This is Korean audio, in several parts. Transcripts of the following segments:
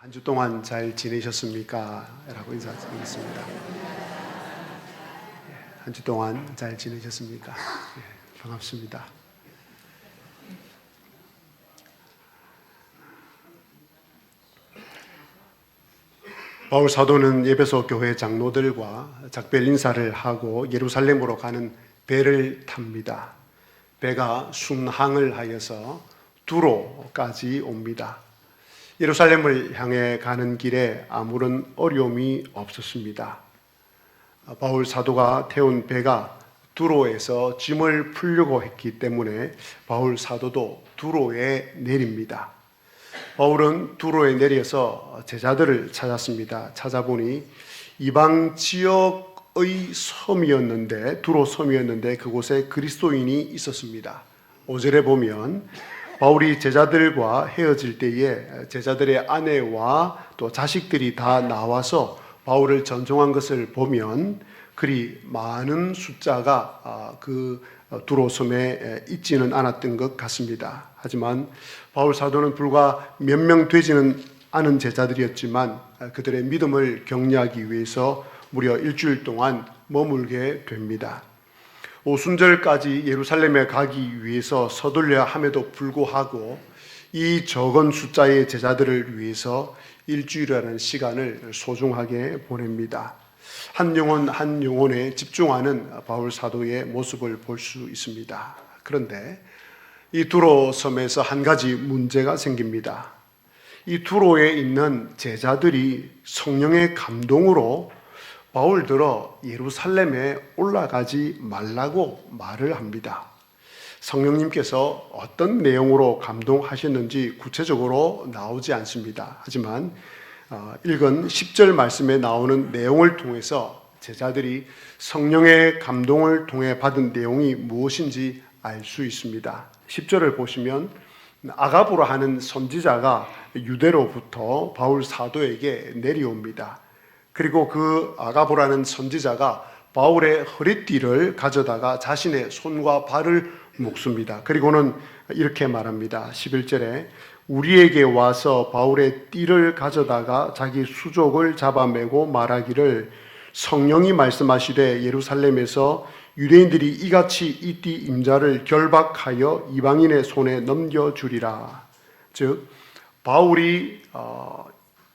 한 주 동안 잘 지내셨습니까? 라고 인사드리겠습니다. 한 주 동안 잘 지내셨습니까? 반갑습니다. 바울 사도는 에베소 교회 장로들과 작별 인사를 하고 예루살렘으로 가는 배를 탑니다. 배가 순항을 하여서 두로까지 옵니다. 예루살렘을 향해 가는 길에 아무런 어려움이 없었습니다. 바울 사도가 태운 배가 두로에서 짐을 풀려고 했기 때문에 바울 사도도 두로에 내립니다. 바울은 두로에 내려서 제자들을 찾았습니다. 찾아보니 이방 지역의 섬이었는데, 두로 섬이었는데 그곳에 그리스도인이 있었습니다. 5절에 보면 바울이 제자들과 헤어질 때에 제자들의 아내와 또 자식들이 다 나와서 바울을 전송한 것을 보면 그리 많은 숫자가 그 두로 섬에 있지는 않았던 것 같습니다. 하지만 바울 사도는 불과 몇 명 되지는 않은 제자들이었지만 그들의 믿음을 격려하기 위해서 무려 일주일 동안 머물게 됩니다. 오순절까지 예루살렘에 가기 위해서 서둘러야 함에도 불구하고 이 적은 숫자의 제자들을 위해서 일주일이라는 시간을 소중하게 보냅니다. 한 영혼 한 영혼에 집중하는 바울 사도의 모습을 볼 수 있습니다. 그런데 이 두로 섬에서 한 가지 문제가 생깁니다. 이 두로에 있는 제자들이 성령의 감동으로 바울들어 예루살렘에 올라가지 말라고 말을 합니다. 성령님께서 어떤 내용으로 감동하셨는지 구체적으로 나오지 않습니다. 하지만 읽은 10절 말씀에 나오는 내용을 통해서 제자들이 성령의 감동을 통해 받은 내용이 무엇인지 알 수 있습니다. 10절을 보시면 아가보라 하는 선지자가 유대로부터 바울 사도에게 내려옵니다. 그리고 그 아가보라는 선지자가 바울의 허리띠를 가져다가 자신의 손과 발을 묶습니다. 그리고는 이렇게 말합니다. 11절에 우리에게 와서 바울의 띠를 가져다가 자기 수족을 잡아매고 말하기를 성령이 말씀하시되 예루살렘에서 유대인들이 이같이 이 띠 임자를 결박하여 이방인의 손에 넘겨주리라. 즉 바울이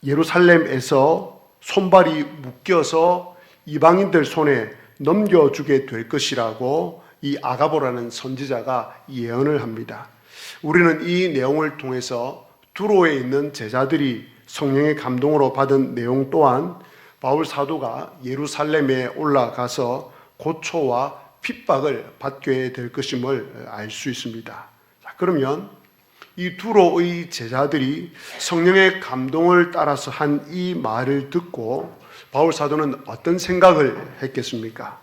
예루살렘에서 손발이 묶여서 이방인들 손에 넘겨주게 될 것이라고 이 아가보라는 선지자가 예언을 합니다. 우리는 이 내용을 통해서 두로에 있는 제자들이 성령의 감동으로 받은 내용 또한 바울 사도가 예루살렘에 올라가서 고초와 핍박을 받게 될 것임을 알 수 있습니다. 자, 그러면 이 두로의 제자들이 성령의 감동을 따라서 한 이 말을 듣고 바울 사도는 어떤 생각을 했겠습니까?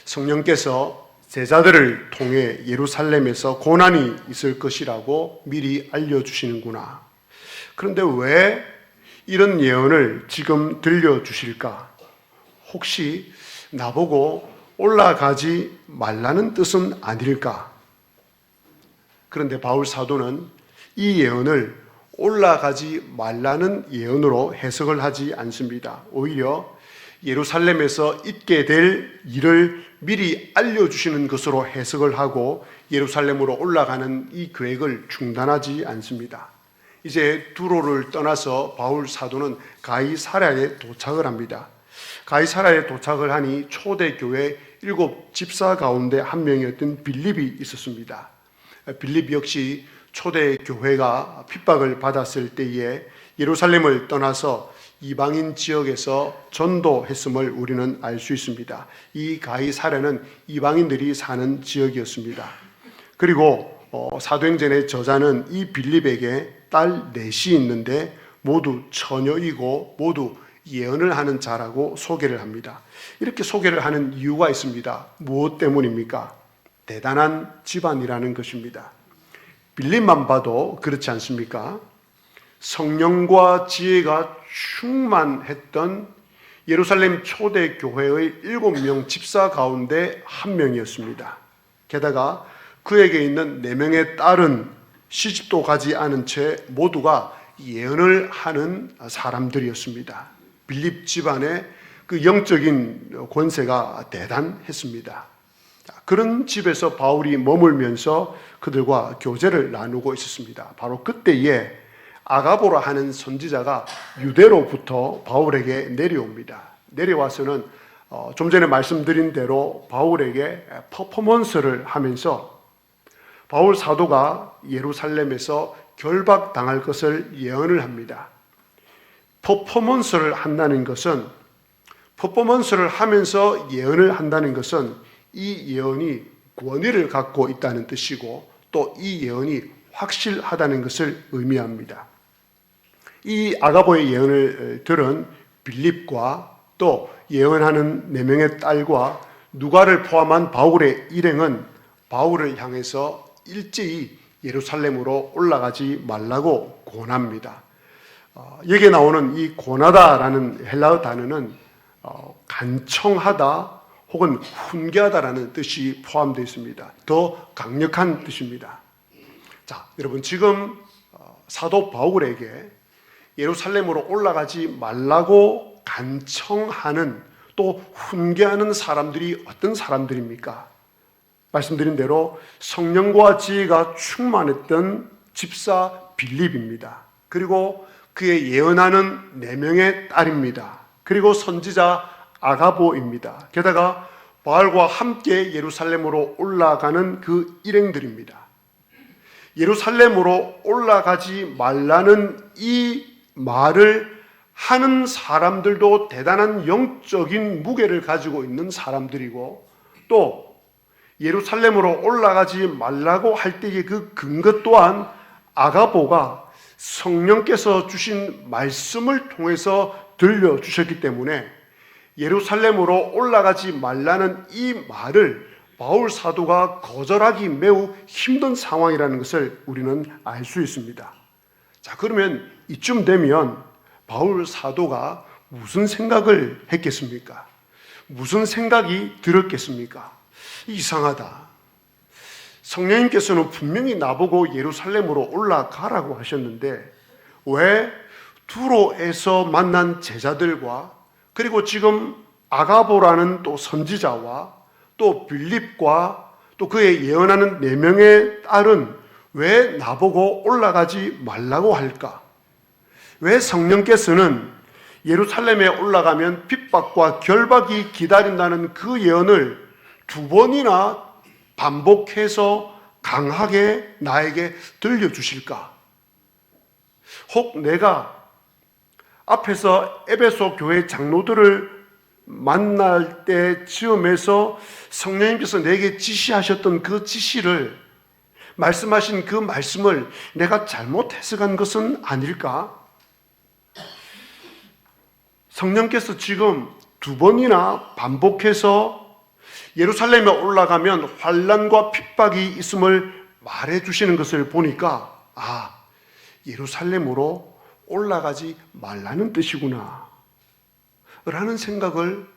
성령께서 제자들을 통해 예루살렘에서 고난이 있을 것이라고 미리 알려주시는구나. 그런데 왜 이런 예언을 지금 들려주실까? 혹시 나보고 올라가지 말라는 뜻은 아닐까? 그런데 바울 사도는 이 예언을 올라가지 말라는 예언으로 해석을 하지 않습니다. 오히려 예루살렘에서 있게 될 일을 미리 알려주시는 것으로 해석을 하고 예루살렘으로 올라가는 이 계획을 중단하지 않습니다. 이제 두로를 떠나서 바울 사도는 가이사랴에 도착을 합니다. 가이사랴에 도착을 하니 초대교회 7 집사 가운데 한 명이었던 빌립이 있었습니다. 빌립 역시 초대교회가 핍박을 받았을 때에 예루살렘을 떠나서 이방인 지역에서 전도했음을 우리는 알 수 있습니다. 이 가이사랴는 이방인들이 사는 지역이었습니다. 그리고 사도행전의 저자는 이 빌립에게 딸 넷이 있는데 모두 처녀이고 모두 예언을 하는 자라고 소개를 합니다. 이렇게 소개를 하는 이유가 있습니다. 무엇 때문입니까? 대단한 집안이라는 것입니다. 빌립만 봐도 그렇지 않습니까? 성령과 지혜가 충만했던 예루살렘 초대교회의 7명 집사 가운데 한 명이었습니다. 게다가 그에게 있는 4명의 딸은 시집도 가지 않은 채 모두가 예언을 하는 사람들이었습니다. 빌립 집안의 그 영적인 권세가 대단했습니다. 그런 집에서 바울이 머물면서 그들과 교제를 나누고 있었습니다. 바로 그때에 아가보라 하는 선지자가 유대로부터 바울에게 내려옵니다. 내려와서는 좀 전에 말씀드린 대로 바울에게 퍼포먼스를 하면서 바울 사도가 예루살렘에서 결박당할 것을 예언을 합니다. 퍼포먼스를 한다는 것은, 퍼포먼스를 하면서 예언을 한다는 것은 이 예언이 권위를 갖고 있다는 뜻이고 또 이 예언이 확실하다는 것을 의미합니다. 이 아가보의 예언을 들은 빌립과 또 예언하는 4명의 딸과 누가를 포함한 바울의 일행은 바울을 향해서 일제히 예루살렘으로 올라가지 말라고 권합니다. 여기에 나오는 이 권하다라는 헬라어 단어는 간청하다 혹은 훈계하다라는 뜻이 포함되어 있습니다. 더 강력한 뜻입니다. 자, 여러분, 지금 사도 바울에게 예루살렘으로 올라가지 말라고 간청하는 또 훈계하는 사람들이 어떤 사람들입니까? 말씀드린 대로 성령과 지혜가 충만했던 집사 빌립입니다. 그리고 그의 예언하는 4명의 딸입니다. 그리고 선지자 아가보입니다. 게다가 바울과 함께 예루살렘으로 올라가는 그 일행들입니다. 예루살렘으로 올라가지 말라는 이 말을 하는 사람들도 대단한 영적인 무게를 가지고 있는 사람들이고, 또 예루살렘으로 올라가지 말라고 할 때의 그 근거 또한 아가보가 성령께서 주신 말씀을 통해서 들려주셨기 때문에 예루살렘으로 올라가지 말라는 이 말을 바울 사도가 거절하기 매우 힘든 상황이라는 것을 우리는 알 수 있습니다. 자, 그러면 이쯤 되면 바울 사도가 무슨 생각을 했겠습니까? 무슨 생각이 들었겠습니까? 이상하다. 성령님께서는 분명히 나보고 예루살렘으로 올라가라고 하셨는데 왜 두로에서 만난 제자들과 그리고 지금 아가보라는 또 선지자와 또 빌립과 또 그의 예언하는 4명의 딸은 왜 나보고 올라가지 말라고 할까? 왜 성령께서는 예루살렘에 올라가면 핍박과 결박이 기다린다는 그 예언을 2번이나 반복해서 강하게 나에게 들려주실까? 혹 내가 앞에서 에베소 교회 장로들을 만날 때 즈음에서 성령님께서 내게 지시하셨던 그 지시를, 말씀하신 그 말씀을 내가 잘못 해석한 것은 아닐까? 성령께서 지금 2번이나 반복해서 예루살렘에 올라가면 환난과 핍박이 있음을 말해주시는 것을 보니까 예루살렘으로 올라가지 말라는 뜻이구나 라는 생각을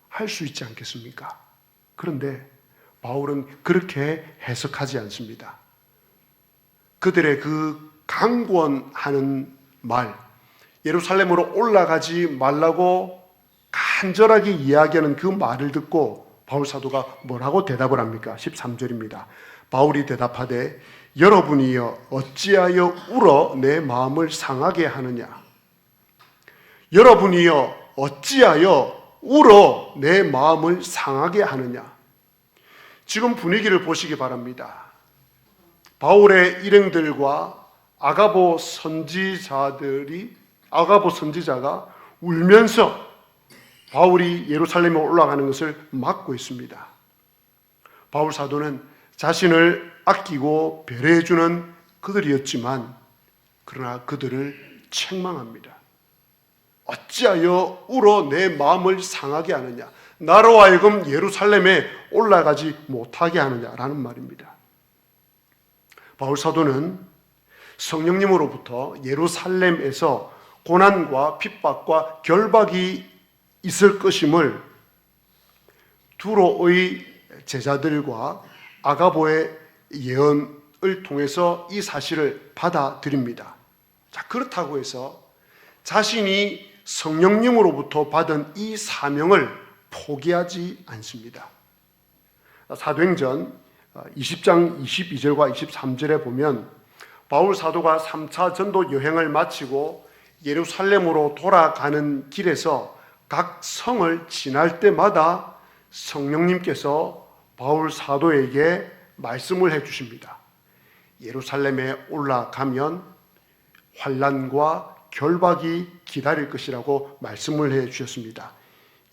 할 수 있지 않겠습니까? 그런데 바울은 그렇게 해석하지 않습니다. 그들의 그 강권하는 말, 예루살렘으로 올라가지 말라고 간절하게 이야기하는 그 말을 듣고 바울 사도가 뭐라고 대답을 합니까? 13절입니다. 바울이 대답하되 여러분이여 어찌하여 울어 내 마음을 상하게 하느냐? 여러분이여 어찌하여 울어 내 마음을 상하게 하느냐? 지금 분위기를 보시기 바랍니다. 바울의 일행들과 아가보 선지자가 울면서 바울이 예루살렘에 올라가는 것을 막고 있습니다. 바울 사도는 자신을 아끼고 배려해주는 그들이었지만 그러나 그들을 책망합니다. 어찌하여 울어 내 마음을 상하게 하느냐? 나로 하여금 예루살렘에 올라가지 못하게 하느냐라는 말입니다. 바울 사도는 성령님으로부터 예루살렘에서 고난과 핍박과 결박이 있을 것임을 두로의 제자들과 아가보의 예언을 통해서 이 사실을 받아들입니다. 자, 그렇다고 해서 자신이 성령님으로부터 받은 이 사명을 포기하지 않습니다. 사도행전 20장 22절과 23절에 보면 바울 사도가 3차 전도 여행을 마치고 예루살렘으로 돌아가는 길에서 각 성을 지날 때마다 성령님께서 바울 사도에게 말씀을 해 주십니다. 예루살렘에 올라가면 환난과 결박이 기다릴 것이라고 말씀을 해 주셨습니다.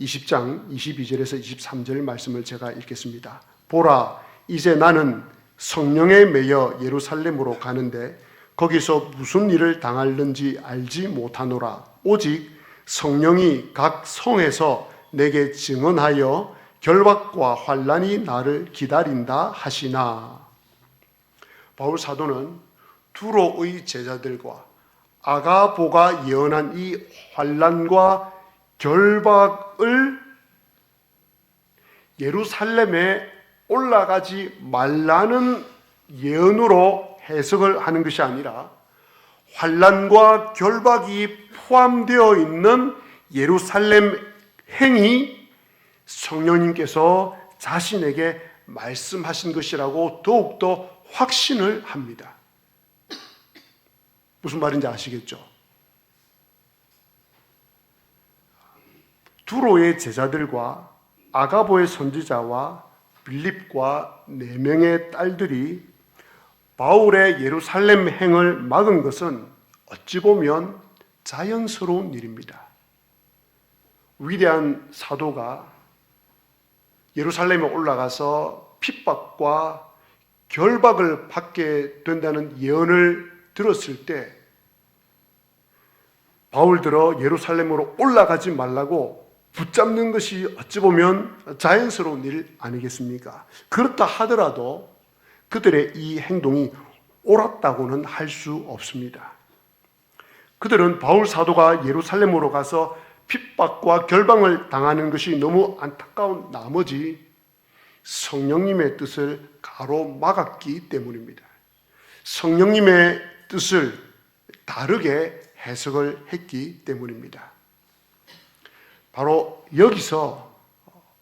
20장 22절에서 23절 말씀을 제가 읽겠습니다. 보라, 이제 나는 성령에 매여 예루살렘으로 가는데 거기서 무슨 일을 당할는지 알지 못하노라. 오직 성령이 각 성에서 내게 증언하여 결박과 환난이 나를 기다린다 하시나. 바울 사도는 두로의 제자들과 아가보가 예언한 이 환난과 결박을 예루살렘에 올라가지 말라는 예언으로 해석을 하는 것이 아니라 환난과 결박이 포함되어 있는 예루살렘 행이 성령님께서 자신에게 말씀하신 것이라고 더욱더 확신을 합니다. 무슨 말인지 아시겠죠? 두로의 제자들과 아가보의 선지자와 빌립과 4명의 딸들이 바울의 예루살렘 행을 막은 것은 어찌 보면 자연스러운 일입니다. 위대한 사도가 예루살렘에 올라가서 핍박과 결박을 받게 된다는 예언을 들었을 때 바울들어 예루살렘으로 올라가지 말라고 붙잡는 것이 어찌 보면 자연스러운 일 아니겠습니까? 그렇다 하더라도 그들의 이 행동이 옳았다고는 할 수 없습니다. 그들은 바울 사도가 예루살렘으로 가서 핍박과 결박을 당하는 것이 너무 안타까운 나머지 성령님의 뜻을 가로막았기 때문입니다. 성령님의 뜻을 다르게 해석을 했기 때문입니다. 바로 여기서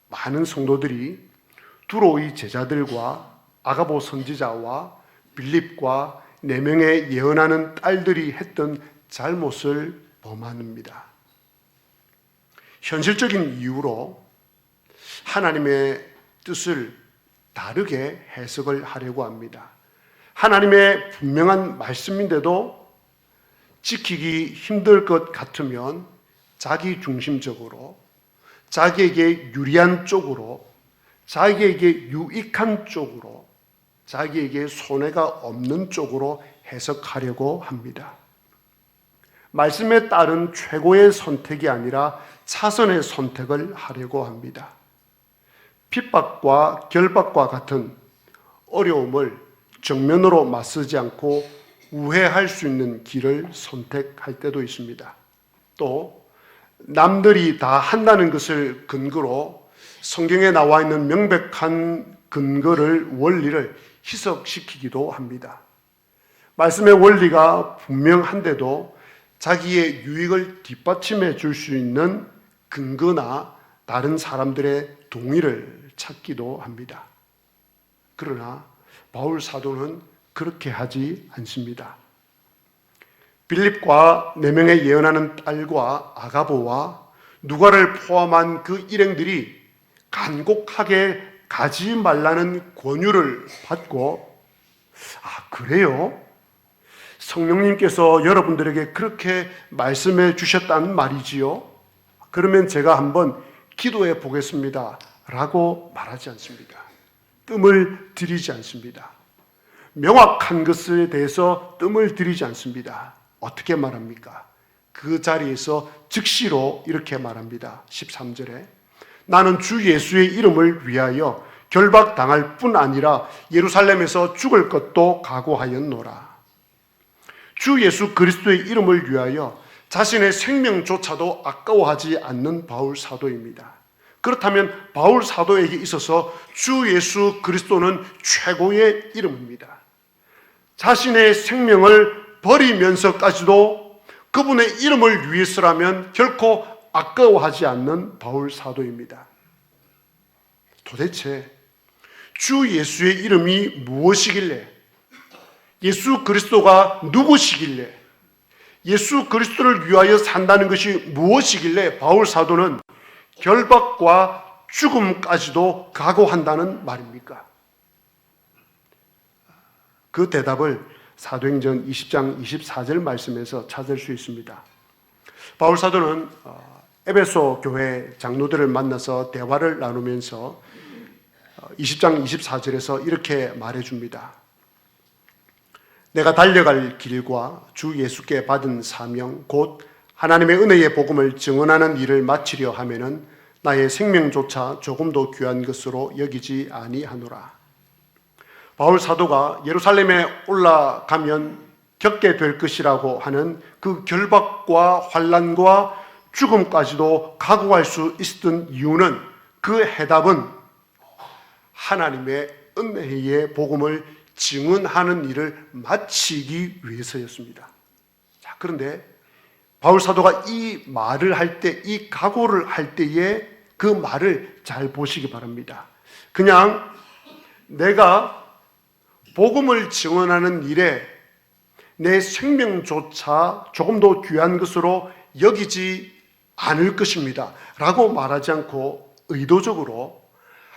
많은 성도들이 두로의 제자들과 아가보 선지자와 빌립과 4명의 예언하는 딸들이 했던 잘못을 범합니다. 현실적인 이유로 하나님의 뜻을 다르게 해석을 하려고 합니다. 하나님의 분명한 말씀인데도 지키기 힘들 것 같으면 자기 중심적으로, 자기에게 유리한 쪽으로, 자기에게 유익한 쪽으로, 자기에게 손해가 없는 쪽으로 해석하려고 합니다. 말씀에 따른 최고의 선택이 아니라 차선의 선택을 하려고 합니다. 핍박과 결박과 같은 어려움을 정면으로 맞서지 않고 우회할 수 있는 길을 선택할 때도 있습니다. 또 남들이 다 한다는 것을 근거로 성경에 나와 있는 명백한 원리를 희석시키기도 합니다. 말씀의 원리가 분명한데도 자기의 유익을 뒷받침해 줄 수 있는 근거나 다른 사람들의 동의를 찾기도 합니다. 그러나 바울 사도는 그렇게 하지 않습니다. 빌립과 4명의 예언하는 딸과 아가보와 누가를 포함한 그 일행들이 간곡하게 가지 말라는 권유를 받고, 그래요? 성령님께서 여러분들에게 그렇게 말씀해 주셨다는 말이지요? 그러면 제가 한번 기도해 보겠습니다 라고 말하지 않습니다. 뜸을 들이지 않습니다. 명확한 것에 대해서 뜸을 들이지 않습니다. 어떻게 말합니까? 그 자리에서 즉시로 이렇게 말합니다. 13절에 나는 주 예수의 이름을 위하여 결박당할 뿐 아니라 예루살렘에서 죽을 것도 각오하였노라. 주 예수 그리스도의 이름을 위하여 자신의 생명조차도 아까워하지 않는 바울 사도입니다. 그렇다면 바울 사도에게 있어서 주 예수 그리스도는 최고의 이름입니다. 자신의 생명을 버리면서까지도 그분의 이름을 위해서라면 결코 아까워하지 않는 바울 사도입니다. 도대체 주 예수의 이름이 무엇이길래, 예수 그리스도가 누구시길래, 예수 그리스도를 위하여 산다는 것이 무엇이길래 바울 사도는 결박과 죽음까지도 각오한다는 말입니까? 그 대답을 사도행전 20장 24절 말씀에서 찾을 수 있습니다. 바울 사도는 에베소 교회 장로들을 만나서 대화를 나누면서 20장 24절에서 이렇게 말해줍니다. 내가 달려갈 길과 주 예수께 받은 사명 곧 하나님의 은혜의 복음을 증언하는 일을 마치려 하면은 나의 생명조차 조금도 귀한 것으로 여기지 아니하노라. 바울 사도가 예루살렘에 올라가면 겪게 될 것이라고 하는 그 결박과 환난과 죽음까지도 각오할 수 있었던 이유는, 그 해답은 하나님의 은혜의 복음을 증언하는 일을 마치기 위해서였습니다. 자, 그런데 바울 사도가 이 말을 할 때, 이 각오를 할 때에 그 말을 잘 보시기 바랍니다. 그냥 내가 복음을 증언하는 일에 내 생명조차 조금도 귀한 것으로 여기지 않을 것입니다 라고 말하지 않고 의도적으로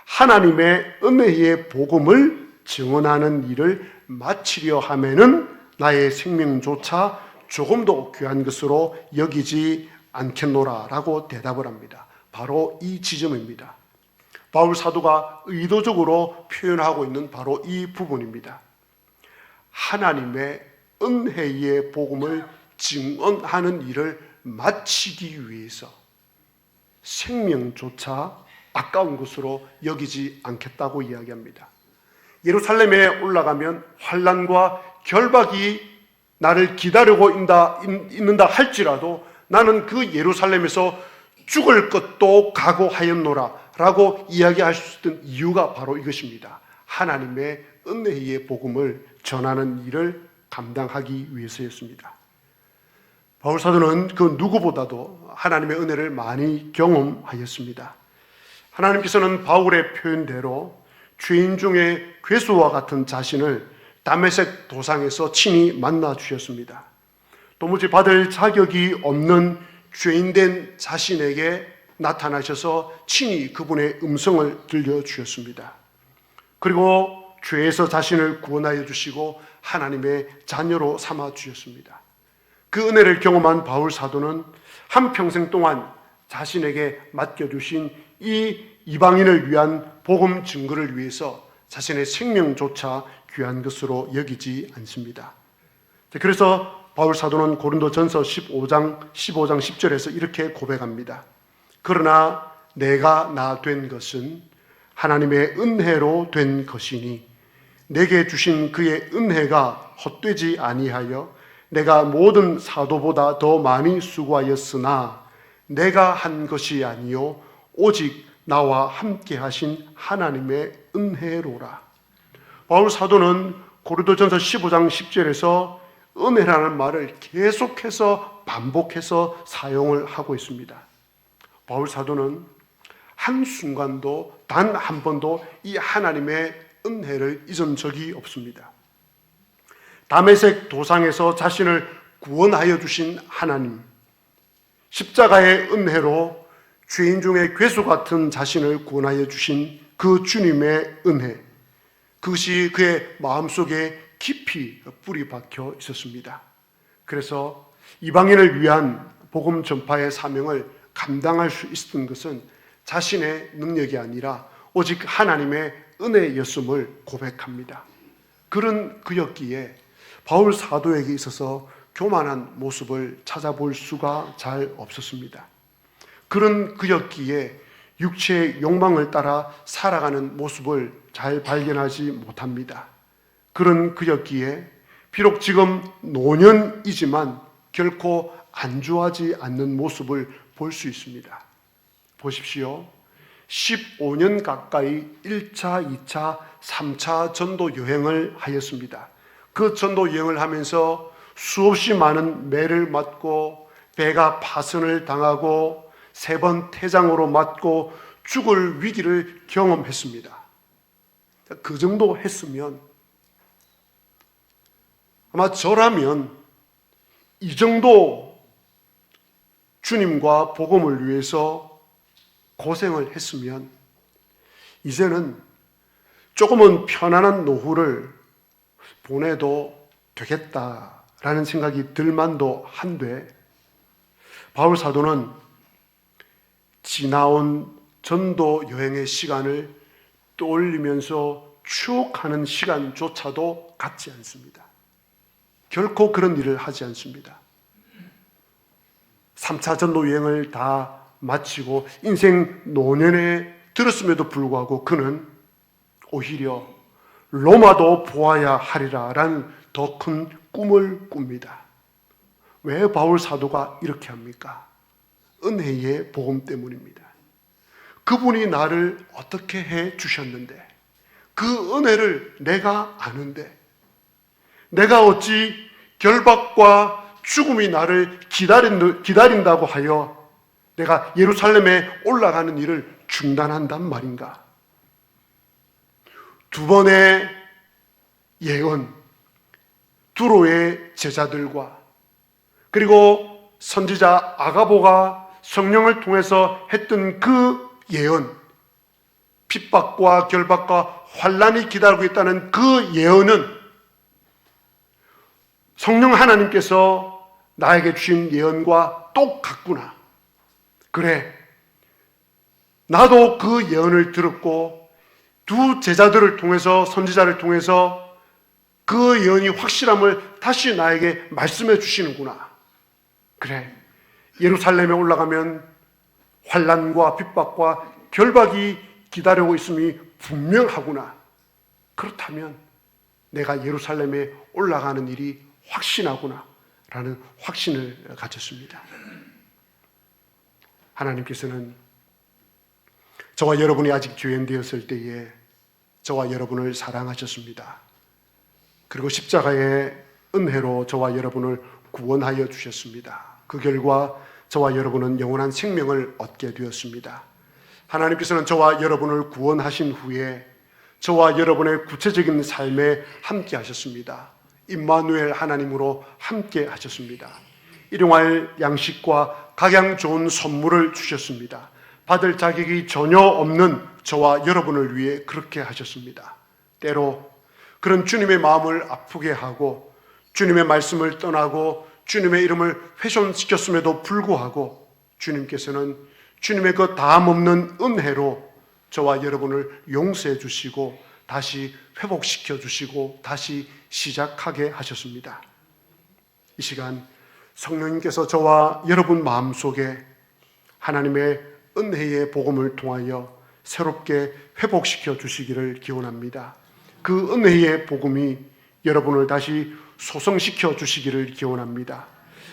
하나님의 은혜의 복음을 증언하는 일을 마치려 하면은 나의 생명조차 조금도 귀한 것으로 여기지 않겠노라 라고 대답을 합니다. 바로 이 지점입니다. 바울 사도가 의도적으로 표현하고 있는 바로 이 부분입니다. 하나님의 은혜의 복음을 증언하는 일을 마치기 위해서 생명조차 아까운 것으로 여기지 않겠다고 이야기합니다. 예루살렘에 올라가면 환난과 결박이 나를 기다리고 있는다 할지라도 나는 그 예루살렘에서 죽을 것도 각오하였노라 라고 이야기할 수 있던 이유가 바로 이것입니다. 하나님의 은혜의 복음을 전하는 일을 감당하기 위해서였습니다. 바울 사도는 그 누구보다도 하나님의 은혜를 많이 경험하였습니다. 하나님께서는 바울의 표현대로 죄인 중에 괴수와 같은 자신을 다메섹 도상에서 친히 만나 주셨습니다. 도무지 받을 자격이 없는 죄인된 자신에게 나타나셔서 친히 그분의 음성을 들려주셨습니다. 그리고 죄에서 자신을 구원하여 주시고 하나님의 자녀로 삼아 주셨습니다. 그 은혜를 경험한 바울 사도는 한평생 동안 자신에게 맡겨주신 이 이방인을 위한 복음 증거를 위해서 자신의 생명조차 귀한 것으로 여기지 않습니다. 그래서 바울 사도는 고린도전서 15장 10절에서 이렇게 고백합니다. 그러나 내가 나 된 것은 하나님의 은혜로 된 것이니 내게 주신 그의 은혜가 헛되지 아니하여 내가 모든 사도보다 더 많이 수고하였으나 내가 한 것이 아니요 오직 나와 함께 하신 하나님의 은혜로라. 바울 사도는 고린도전서 15장 10절에서 은혜라는 말을 계속해서 반복해서 사용을 하고 있습니다. 바울 사도는 한순간도 단 한 번도 이 하나님의 은혜를 잊은 적이 없습니다. 다메섹 도상에서 자신을 구원하여 주신 하나님, 십자가의 은혜로 죄인 중에 괴수 같은 자신을 구원하여 주신 그 주님의 은혜, 그것이 그의 마음속에 깊이 뿌리 박혀 있었습니다. 그래서 이방인을 위한 복음 전파의 사명을 감당할 수 있었던 것은 자신의 능력이 아니라 오직 하나님의 은혜였음을 고백합니다. 그런 그였기에 바울 사도에게 있어서 교만한 모습을 찾아볼 수가 잘 없었습니다. 그런 그였기에 육체의 욕망을 따라 살아가는 모습을 잘 발견하지 못합니다. 그런 그였기에 비록 지금 노년이지만 결코 안주하지 않는 모습을 볼 수 있습니다. 보십시오. 15년 가까이 1차, 2차, 3차 전도 여행을 하였습니다. 그 전도 여행을 하면서 수없이 많은 매를 맞고 배가 파선을 당하고 3번 태장으로 맞고 죽을 위기를 경험했습니다. 그 정도 했으면 아마 저라면 이 정도 주님과 복음을 위해서 고생을 했으면 이제는 조금은 편안한 노후를 보내도 되겠다라는 생각이 들만도 한데, 바울 사도는 지나온 전도 여행의 시간을 떠올리면서 추억하는 시간조차도 갖지 않습니다. 결코 그런 일을 하지 않습니다. 3차 전도 여행을 다 마치고 인생 노년에 들었음에도 불구하고 그는 오히려 로마도 보아야 하리라 라는 더 큰 꿈을 꿉니다. 왜 바울 사도가 이렇게 합니까? 은혜의 복음 때문입니다. 그분이 나를 어떻게 해 주셨는데, 그 은혜를 내가 아는데, 내가 어찌 결박과 죽음이 나를 기다린다고 하여 내가 예루살렘에 올라가는 일을 중단한단 말인가? 2번의 예언, 두로의 제자들과 그리고 선지자 아가보가 성령을 통해서 했던 그 예언, 핍박과 결박과 환난이 기다리고 있다는 그 예언은 성령 하나님께서 나에게 주신 예언과 똑같구나. 그래, 나도 그 예언을 들었고 두 제자들을 통해서, 선지자를 통해서 그 예언이 확실함을 다시 나에게 말씀해 주시는구나. 그래, 예루살렘에 올라가면 환난과 핍박과 결박이 기다리고 있음이 분명하구나. 그렇다면 내가 예루살렘에 올라가는 일이 확신하구나 라는 확신을 가졌습니다. 하나님께서는 저와 여러분이 아직 죄인되었을 때에 저와 여러분을 사랑하셨습니다. 그리고 십자가의 은혜로 저와 여러분을 구원하여 주셨습니다. 그 결과 저와 여러분은 영원한 생명을 얻게 되었습니다. 하나님께서는 저와 여러분을 구원하신 후에 저와 여러분의 구체적인 삶에 함께 하셨습니다. 임마누엘 하나님으로 함께 하셨습니다. 일용할 양식과 각양 좋은 선물을 주셨습니다. 받을 자격이 전혀 없는 저와 여러분을 위해 그렇게 하셨습니다. 때로 그런 주님의 마음을 아프게 하고 주님의 말씀을 떠나고 주님의 이름을 훼손시켰음에도 불구하고 주님께서는 주님의 그 다함없는 은혜로 저와 여러분을 용서해 주시고 다시 회복시켜 주시고 다시 시작하게 하셨습니다. 이 시간 성령님께서 저와 여러분 마음속에 하나님의 은혜의 복음을 통하여 새롭게 회복시켜 주시기를 기원합니다. 그 은혜의 복음이 여러분을 다시 소성시켜 주시기를 기원합니다.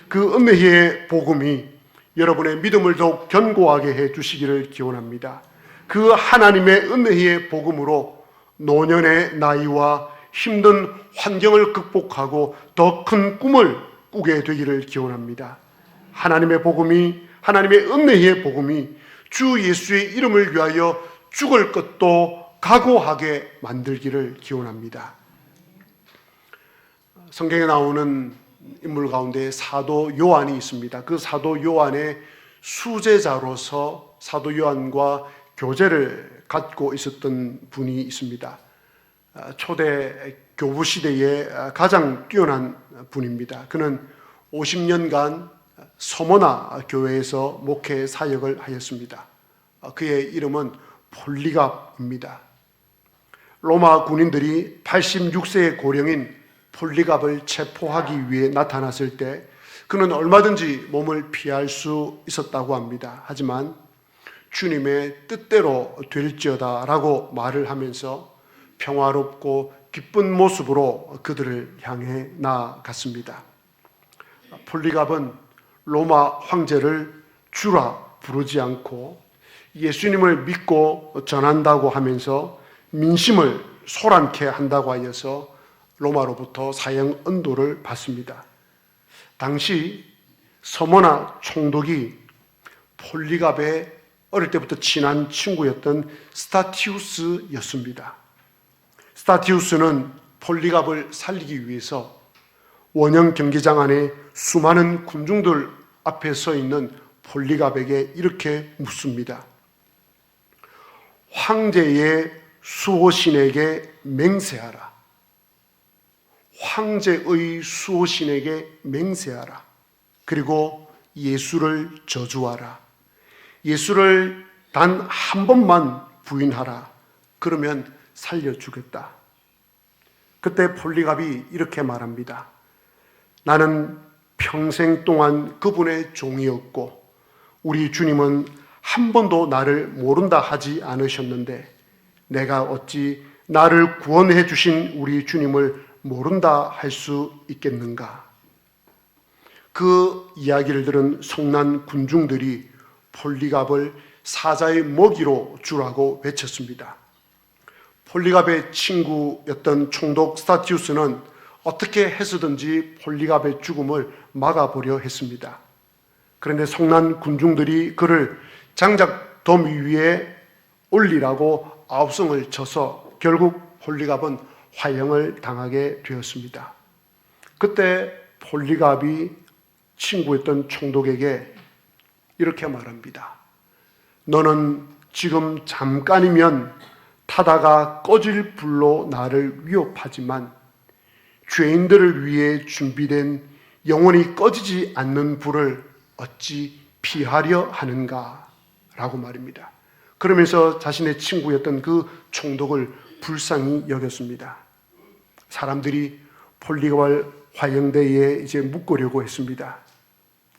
그 은혜의 복음이 여러분의 믿음을 더욱 견고하게 해 주시기를 기원합니다. 그 하나님의 은혜의 복음으로 노년의 나이와 힘든 환경을 극복하고 더 큰 꿈을 꾸게 되기를 기원합니다. 하나님의 복음이, 하나님의 은혜의 복음이 주 예수의 이름을 위하여 죽을 것도 각오하게 만들기를 기원합니다. 성경에 나오는 인물 가운데 사도 요한이 있습니다. 그 사도 요한의 수제자로서 사도 요한과 교제를 갖고 있었던 분이 있습니다. 초대 교부 시대에 가장 뛰어난 분입니다. 그는 50년간 서모나 교회에서 목회 사역을 하였습니다. 그의 이름은 폴리갑입니다. 로마 군인들이 86세의 고령인 폴리갑을 체포하기 위해 나타났을 때 그는 얼마든지 몸을 피할 수 있었다고 합니다. 하지만 주님의 뜻대로 될지어다 라고 말을 하면서 평화롭고 기쁜 모습으로 그들을 향해 나아갔습니다. 폴리갑은 로마 황제를 주라 부르지 않고 예수님을 믿고 전한다고 하면서 민심을 소란케 한다고 하여서 로마로부터 사형 언도를 받습니다. 당시 서머나 총독이 폴리갑의 어릴 때부터 친한 친구였던 스타티우스였습니다. 스타티우스는 폴리갑을 살리기 위해서 원형 경기장 안에 수많은 군중들 앞에 서 있는 폴리갑에게 이렇게 묻습니다. 황제의 수호신에게 맹세하라. 황제의 수호신에게 맹세하라. 그리고 예수를 저주하라. 예수를 단 한 번만 부인하라. 그러면 살려주겠다. 그때 폴리갑이 이렇게 말합니다. 나는 평생 동안 그분의 종이었고 우리 주님은 한 번도 나를 모른다 하지 않으셨는데 내가 어찌 나를 구원해 주신 우리 주님을 모른다 할 수 있겠는가? 그 이야기를 들은 성난 군중들이 폴리갑을 사자의 먹이로 주라고 외쳤습니다. 폴리갑의 친구였던 총독 스타티우스는 어떻게 해서든지 폴리갑의 죽음을 막아보려 했습니다. 그런데 성난 군중들이 그를 장작 더미 위에 올리라고 아우성을 쳐서 결국 폴리갑은 화형을 당하게 되었습니다. 그때 폴리갑이 친구였던 총독에게 이렇게 말합니다. 너는 지금 잠깐이면 타다가 꺼질 불로 나를 위협하지만 죄인들을 위해 준비된 영원히 꺼지지 않는 불을 어찌 피하려 하는가? 라고 말입니다. 그러면서 자신의 친구였던 그 총독을 불쌍히 여겼습니다. 사람들이 폴리갑을 화형대에 이제 묶으려고 했습니다.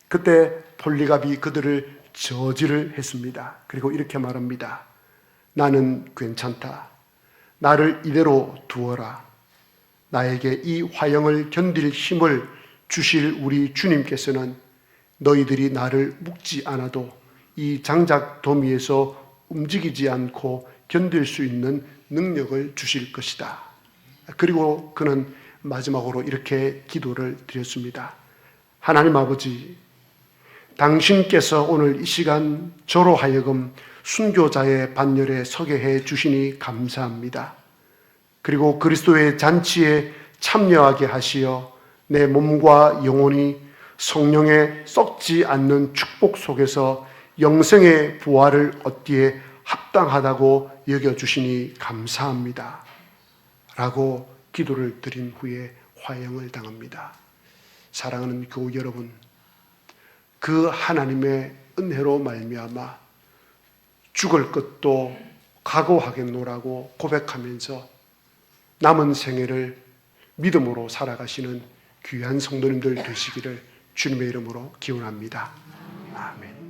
그때 폴리갑이 그들을 저지를 했습니다. 그리고 이렇게 말합니다. 나는 괜찮다. 나를 이대로 두어라. 나에게 이 화형을 견딜 힘을 주실 우리 주님께서는 너희들이 나를 묶지 않아도 이 장작 더미에서 움직이지 않고 견딜 수 있는 능력을 주실 것이다. 그리고 그는 마지막으로 이렇게 기도를 드렸습니다. 하나님 아버지, 당신께서 오늘 이 시간 저로 하여금 순교자의 반열에 서게 해 주시니 감사합니다. 그리고 그리스도의 잔치에 참여하게 하시어 내 몸과 영혼이 성령에 썩지 않는 축복 속에서 영생의 부활을 얻기에 합당하다고 여겨주시니 감사합니다. 라고 기도를 드린 후에 화형을 당합니다. 사랑하는 교우 여러분, 그 하나님의 은혜로 말미암아 죽을 것도 각오하겠노라고 고백하면서 남은 생애를 믿음으로 살아가시는 귀한 성도님들 되시기를 주님의 이름으로 기원합니다. 아멘.